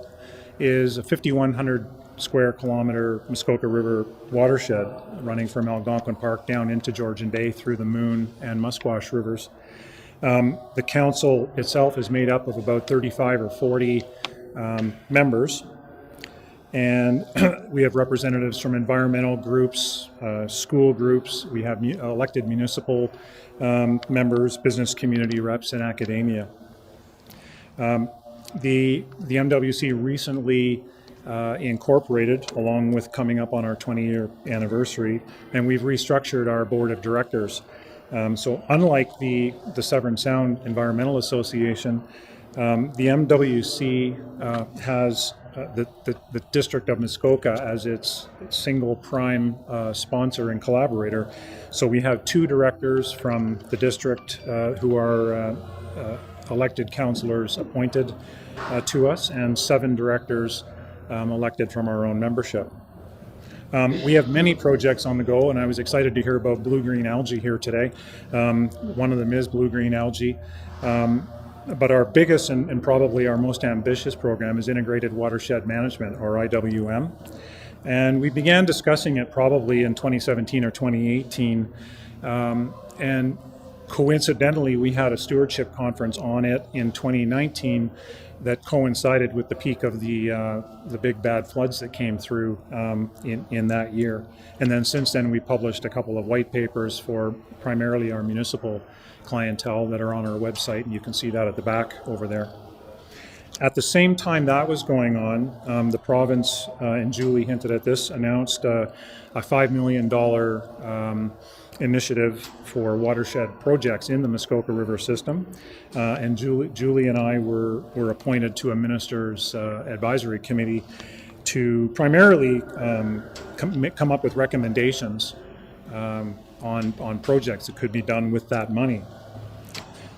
is a 5,100 square kilometer Muskoka River watershed running from Algonquin Park down into Georgian Bay through the Moon and Musquash rivers. The council itself is made up of about 35 or 40 members, and we have representatives from environmental groups, school groups. We have elected municipal members, business community reps, and academia. The MWC recently incorporated, along with coming up on our 20-year anniversary, and we've restructured our board of directors. So unlike the Severn Sound Environmental Association, the MWC has the District of Muskoka as its single prime sponsor and collaborator. So we have 2 directors from the district who are elected councillors appointed to us, and 7 directors elected from our own membership. We have many projects on the go, and I was excited to hear about blue-green algae here today. One of them is blue-green algae. But our biggest and probably our most ambitious program is Integrated Watershed Management, or IWM. And we began discussing it probably in 2017 or 2018. And coincidentally, we had a stewardship conference on it in 2019 that coincided with the peak of the big bad floods that came through in that year. And then since then, we published a couple of white papers for primarily our municipal clientele that are on our website, and you can see that at the back over there. At the same time that was going on, the province, and Julie hinted at this, announced a $5 million initiative for watershed projects in the Muskoka River system. And Julie and I were appointed to a minister's advisory committee to primarily come up with recommendations on projects that could be done with that money.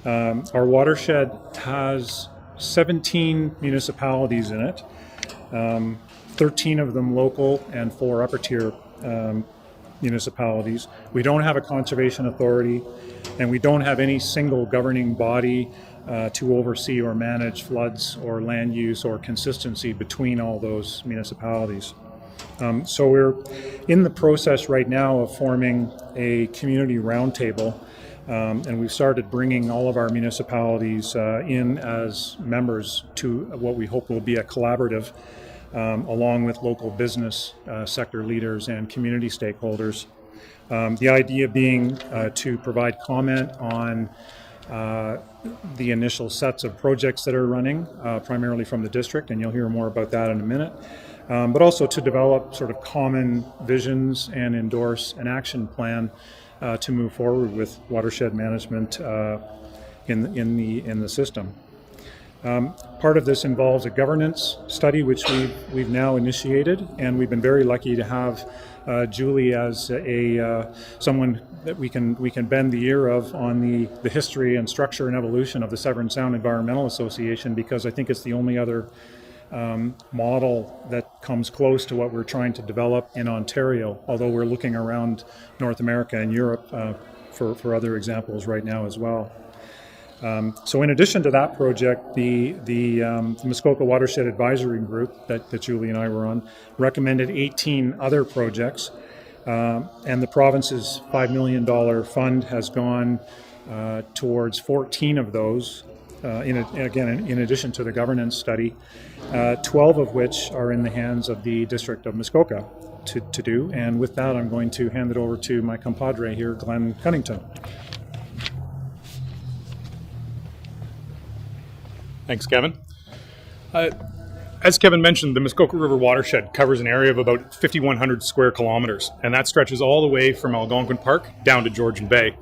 Our watershed has 17 municipalities in it, 13 of them local and 4 upper tier municipalities. We don't have a conservation authority, and we don't have any single governing body to oversee or manage floods or land use or consistency between all those municipalities. So we're in the process right now of forming a community roundtable, and we've started bringing all of our municipalities in as members to what we hope will be a collaborative, along with local business sector leaders and community stakeholders. The idea being to provide comment on the initial sets of projects that are running, primarily from the district, and you'll hear more about that in a minute. But also to develop sort of common visions and endorse an action plan to move forward with watershed management in the system. Part of this involves a governance study, which we've now initiated, and we've been very lucky to have Julie as someone that we can bend the ear of on the history and structure and evolution of the Severn Sound Environmental Association, because I think it's the only other model that comes close to what we're trying to develop in Ontario, although we're looking around North America and Europe for other examples right now as well. So in addition to that project, the Muskoka Watershed Advisory Group that Julie and I were on recommended 18 other projects, and the province's $5 million fund has gone towards 14 of those, in addition to the governance study, 12 of which are in the hands of the District of Muskoka to do. And with that, I'm going to hand it over to my compadre here, Glenn Cunnington. Thanks, Kevin. As Kevin mentioned, the Muskoka River watershed covers an area of about 5,100 square kilometers, and that stretches all the way from Algonquin Park down to Georgian Bay.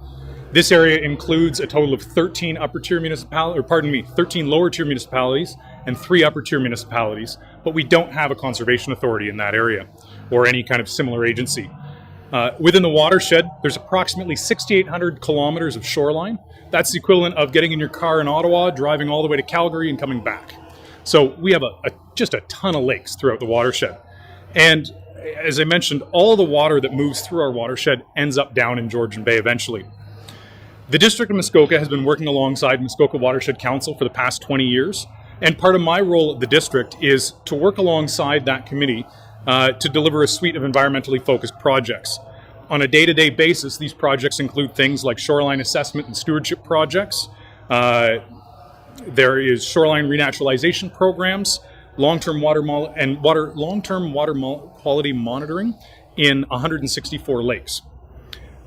This area includes a total of 13 13 lower tier municipalities and 3 upper tier municipalities, but we don't have a conservation authority in that area or any kind of similar agency. Within the watershed, there's approximately 6,800 kilometers of shoreline. That's the equivalent of getting in your car in Ottawa, driving all the way to Calgary and coming back. So we have just a ton of lakes throughout the watershed. And as I mentioned, all the water that moves through our watershed ends up down in Georgian Bay eventually. The District of Muskoka has been working alongside Muskoka Watershed Council for the past 20 years. And part of my role at the district is to work alongside that committee to deliver a suite of environmentally focused projects. On a day-to-day basis, these projects include things like shoreline assessment and stewardship projects. There is shoreline renaturalization programs, long-term water quality monitoring in 164 lakes.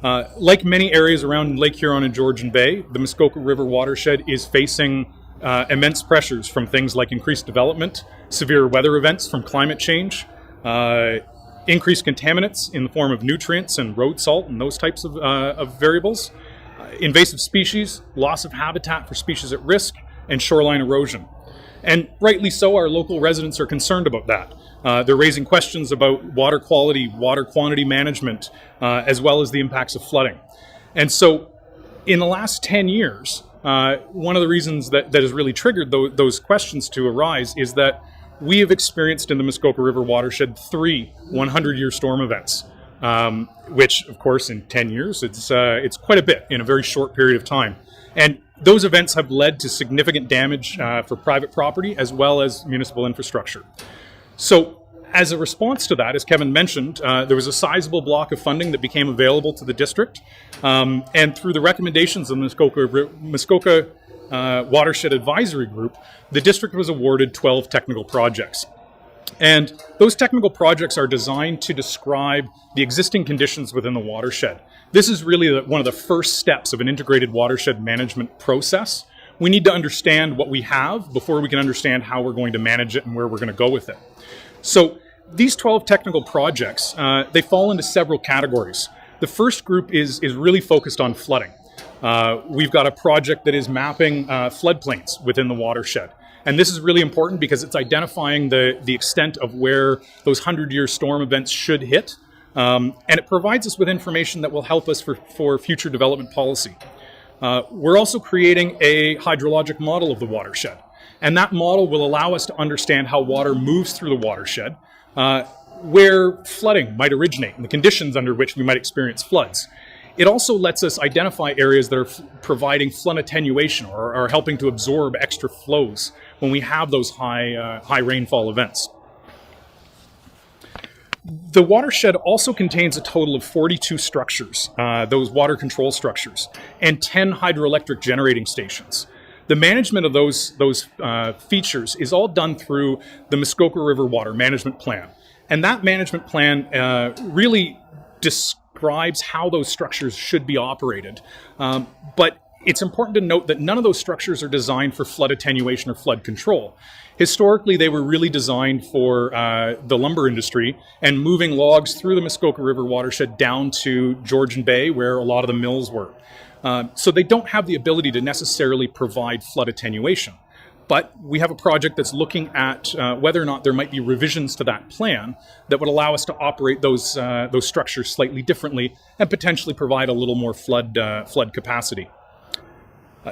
Like many areas around Lake Huron and Georgian Bay, the Muskoka River watershed is facing immense pressures from things like increased development, severe weather events from climate change, increased contaminants in the form of nutrients and road salt and those types of variables, invasive species, loss of habitat for species at risk, and shoreline erosion. And rightly so, our local residents are concerned about that. They're raising questions about water quality, water quantity management, as well as the impacts of flooding. And so in the last 10 years, one of the reasons that has really triggered those questions to arise is that we have experienced in the Muskoka River watershed 3 100-year storm events, which, of course, in 10 years, it's quite a bit in a very short period of time. And those events have led to significant damage for private property as well as municipal infrastructure. So as a response to that, as Kevin mentioned, there was a sizable block of funding that became available to the district. And through the recommendations of the Muskoka Watershed Advisory Group, the district was awarded 12 technical projects. And those technical projects are designed to describe the existing conditions within the watershed. This is really one of the first steps of an integrated watershed management process. We need to understand what we have before we can understand how we're going to manage it and where we're going to go with it. So these 12 technical projects, they fall into several categories. The first group is really focused on flooding. We've got a project that is mapping floodplains within the watershed. And this is really important because it's identifying the extent of where those 100-year storm events should hit. And it provides us with information that will help us for future development policy. We're also creating a hydrologic model of the watershed. And that model will allow us to understand how water moves through the watershed, where flooding might originate and the conditions under which we might experience floods. It also lets us identify areas that are providing flood attenuation or are helping to absorb extra flows when we have those high rainfall events. The watershed also contains a total of 42 structures, those water control structures, and 10 hydroelectric generating stations. The management of those features is all done through the Muskoka River Water Management Plan. And that management plan really describes how those structures should be operated. But it's important to note that none of those structures are designed for flood attenuation or flood control. Historically, they were really designed for the lumber industry and moving logs through the Muskoka River watershed down to Georgian Bay, where a lot of the mills were. So they don't have the ability to necessarily provide flood attenuation. But we have a project that's looking at whether or not there might be revisions to that plan that would allow us to operate those structures slightly differently and potentially provide a little more flood capacity.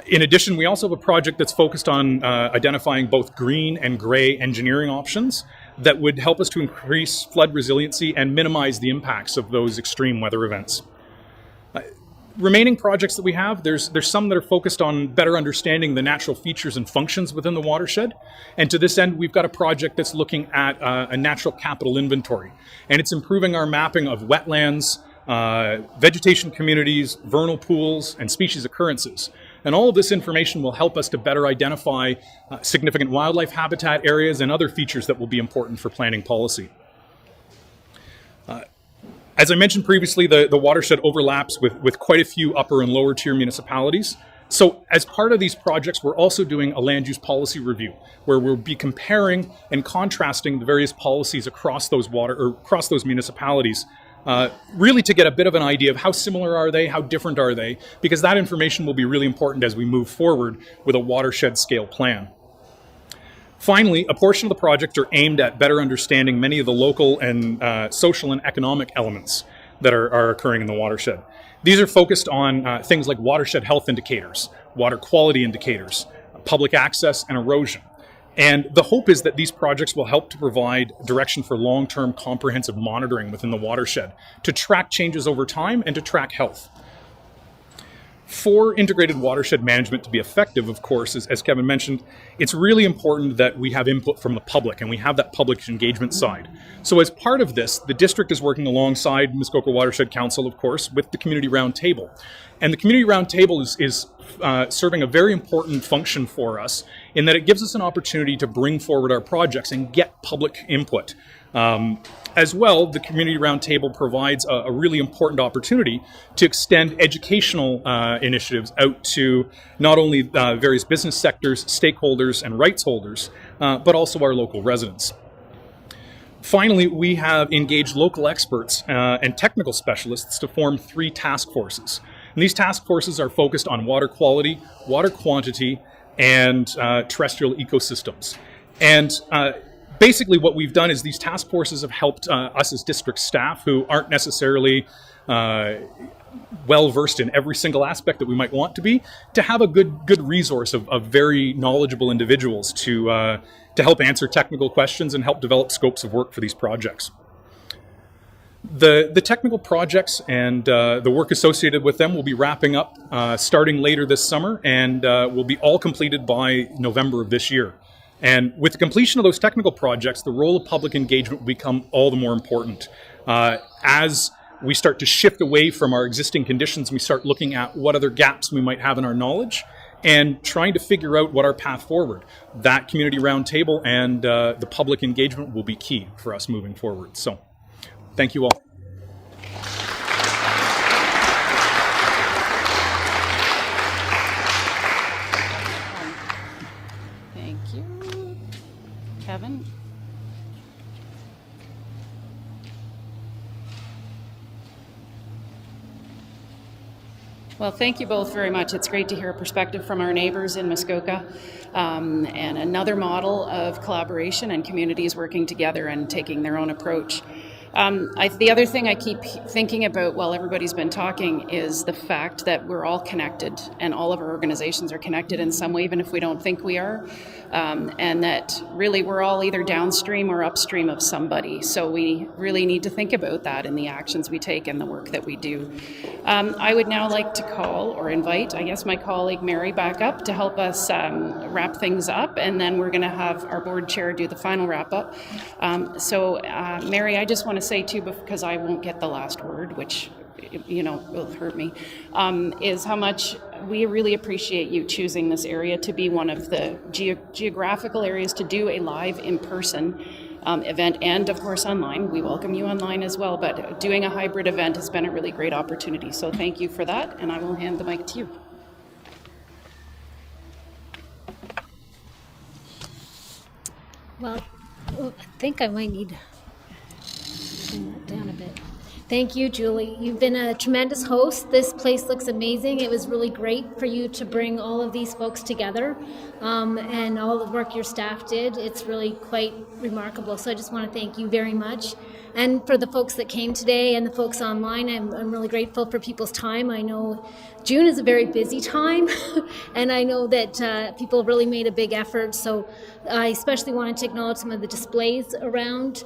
In addition, we also have a project that's focused on identifying both green and gray engineering options that would help us to increase flood resiliency and minimize the impacts of those extreme weather events. Remaining projects that we have, there's some that are focused on better understanding the natural features and functions within the watershed. And to this end, we've got a project that's looking at a natural capital inventory. And it's improving our mapping of wetlands, vegetation communities, vernal pools, and species occurrences. And all of this information will help us to better identify significant wildlife habitat areas and other features that will be important for planning policy. As I mentioned previously, the watershed overlaps with quite a few upper and lower tier municipalities. So as part of these projects, we're also doing a land use policy review, where we'll be comparing and contrasting the various policies across those municipalities, really to get a bit of an idea of how similar are they, how different are they, because that information will be really important as we move forward with a watershed scale plan. Finally, a portion of the project are aimed at better understanding many of the local and social and economic elements that are occurring in the watershed. These are focused on things like watershed health indicators, water quality indicators, public access, and erosion. And the hope is that these projects will help to provide direction for long-term comprehensive monitoring within the watershed to track changes over time and to track health. For integrated watershed management to be effective, of course, as Kevin mentioned, it's really important that we have input from the public and we have that public engagement side. So as part of this, the district is working alongside Muskoka Watershed Council, of course, with the Community Roundtable. And the Community Roundtable is serving a very important function for us in that it gives us an opportunity to bring forward our projects and get public input. As well, the Community Roundtable provides a really important opportunity to extend educational initiatives out to not only various business sectors, stakeholders, and rights holders, but also our local residents. Finally, we have engaged local experts and technical specialists to form 3 task forces. And these task forces are focused on water quality, water quantity, and terrestrial ecosystems. And basically what we've done is these task forces have helped us as district staff who aren't necessarily well versed in every single aspect that we might want to be, to have a good resource of very knowledgeable individuals to help answer technical questions and help develop scopes of work for these projects. The technical projects and the work associated with them will be wrapping up starting later this summer, and will be all completed by November of this year. And with the completion of those technical projects, the role of public engagement will become all the more important. As we start to shift away from our existing conditions, we start looking at what other gaps we might have in our knowledge and trying to figure out what our path forward. That community roundtable and the public engagement will be key for us moving forward. So, thank you all. Thank you. Kevin? Well, thank you both very much. It's great to hear a perspective from our neighbors in Muskoka, and another model of collaboration and communities working together and taking their own approach. The other thing I keep thinking about while everybody's been talking is the fact that we're all connected, and all of our organizations are connected in some way, even if we don't think we are, and that really we're all either downstream or upstream of somebody. So we really need to think about that in the actions we take and the work that we do. I would now like to call or invite, I guess, my colleague Mary back up to help us wrap things up, and then we're going to have our board chair do the final wrap up. Mary, I just want to say too, because I won't get the last word, which will hurt me, is how much we really appreciate you choosing this area to be one of the geographical areas to do a live in-person event, and of course online. We welcome you online as well, but doing a hybrid event has been a really great opportunity. So thank you for that, and I will hand the mic to you. Well, I think I might need to bring that down a bit. Thank you, Julie. You've been a tremendous host. This place looks amazing. It was really great for you to bring all of these folks together, and all the work your staff did. It's really quite remarkable. So I just want to thank you very much. And for the folks that came today and the folks online, I'm really grateful for people's time. I know June is a very busy time, and I know that people really made a big effort. So I especially wanted to acknowledge some of the displays around.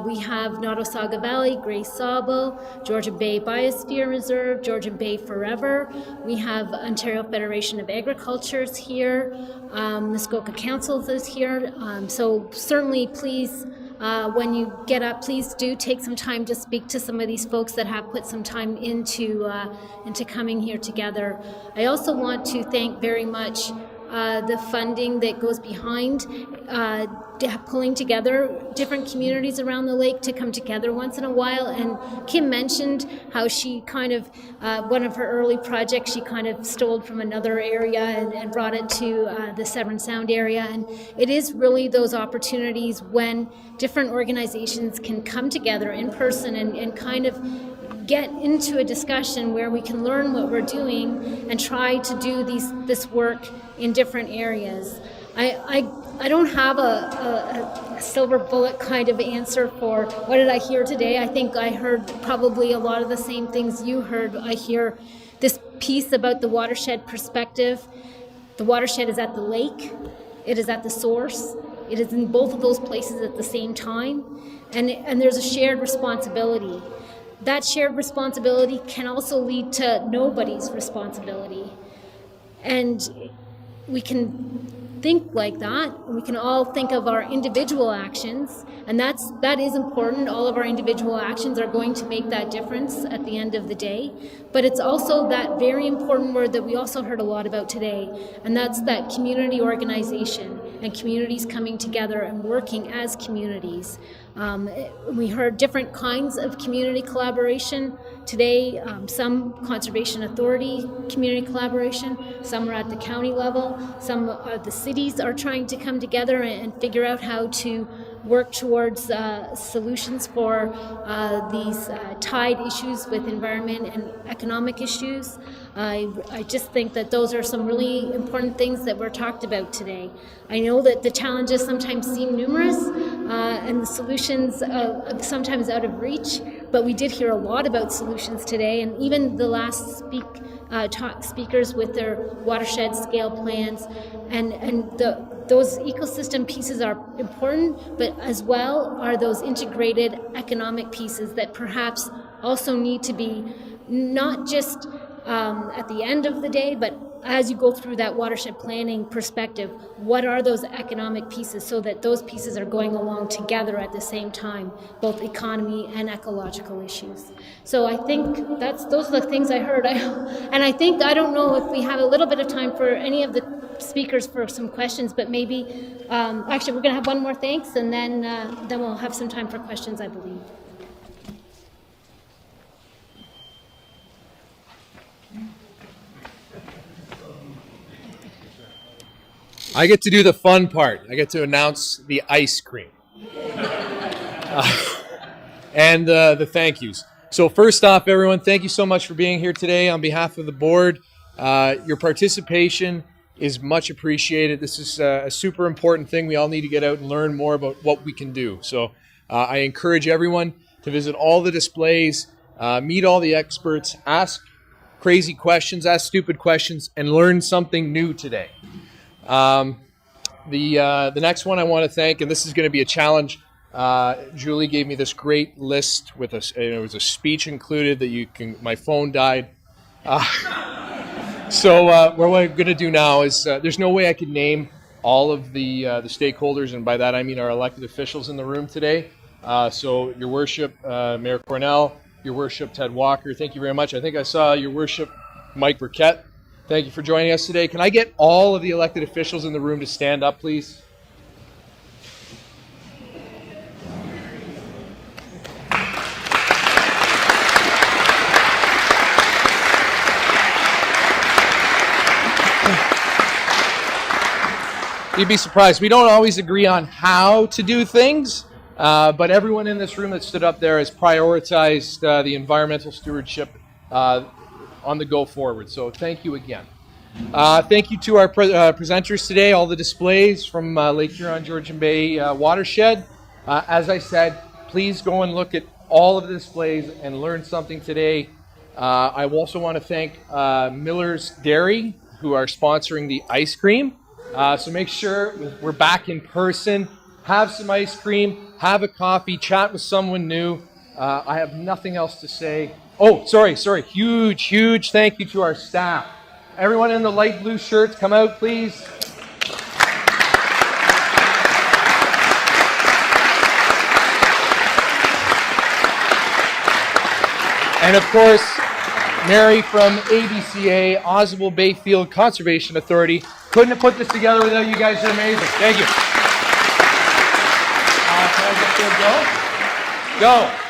We have Nottawasaga Valley, Grace Sauble, Georgian Bay Biosphere Reserve, Georgian Bay Forever. We have Ontario Federation of Agriculture is here. Muskoka Council is here. So certainly please, when you get up, please do take some time to speak to some of these folks that have put some time into coming here together. I also want to thank very much the funding that goes behind pulling together different communities around the lake to come together once in a while. And Kim mentioned how she kind of, one of her early projects, she kind of stole from another area and brought it to the Severn Sound area. And it is really those opportunities when different organizations can come together in person and kind of get into a discussion where we can learn what we're doing and try to do this work in different areas. I don't have a silver bullet kind of answer for what did I hear today. I think I heard probably a lot of the same things you heard. I hear this piece about the watershed perspective. The watershed is at the lake. It is at the source. It is in both of those places at the same time. And there's a shared responsibility. That shared responsibility can also lead to nobody's responsibility. And we can think like that. We can all think of our individual actions, and that is important. All of our individual actions are going to make that difference at the end of the day. But it's also that very important word that we also heard a lot about today, and that's that community organization and communities coming together and working as communities. We heard different kinds of community collaboration today, some Conservation Authority community collaboration, some are at the county level, some of the cities are trying to come together and figure out how to work towards solutions for these tied issues with environment and economic issues. I just think that those are some really important things that were talked about today. I know that the challenges sometimes seem numerous and the solutions sometimes out of reach, but we did hear a lot about solutions today, and even the last speakers with their watershed scale plans, and those ecosystem pieces are important, but as well are those integrated economic pieces that perhaps also need to be not just at the end of the day, but as you go through that watershed planning perspective, what are those economic pieces so that those pieces are going along together at the same time, both economy and ecological issues. So I think those are the things I heard. And I think, I don't know if we have a little bit of time for any of the speakers for some questions, but maybe, actually we're going to have one more thanks, and then we'll have some time for questions, I believe. I get to do the fun part. I get to announce the ice cream and the thank yous. So first off, everyone, thank you so much for being here today on behalf of the board. Your participation is much appreciated. This is a super important thing. We all need to get out and learn more about what we can do. So I encourage everyone to visit all the displays, meet all the experts, ask crazy questions, ask stupid questions, and learn something new today. The next one I want to thank, and this is going to be a challenge. Julie gave me this great list with it was a speech included that you can. My phone died, so what we're going to do now is there's no way I could name all of the stakeholders, and by that I mean our elected officials in the room today. So, Your Worship, Mayor Cornell, Your Worship, Ted Walker, thank you very much. I think I saw Your Worship, Mike Burkett. Thank you for joining us today. Can I get all of the elected officials in the room to stand up, please? You'd be surprised. We don't always agree on how to do things, but everyone in this room that stood up there has prioritized the environmental stewardship on the go forward. So thank you again. Thank you to our presenters today, all the displays from Lake Huron Georgian Bay Watershed. As I said, please go and look at all of the displays and learn something today. I also want to thank Miller's Dairy, who are sponsoring the ice cream. So make sure we're back in person, have some ice cream, have a coffee, chat with someone new. I have nothing else to say. Oh, sorry. Huge thank you to our staff. Everyone in the light blue shirts, come out, please. And of course, Mary from ABCA, Ausable Bayfield Conservation Authority. Couldn't have put this together without you guys. You're amazing. Thank you. Can I get there? Go.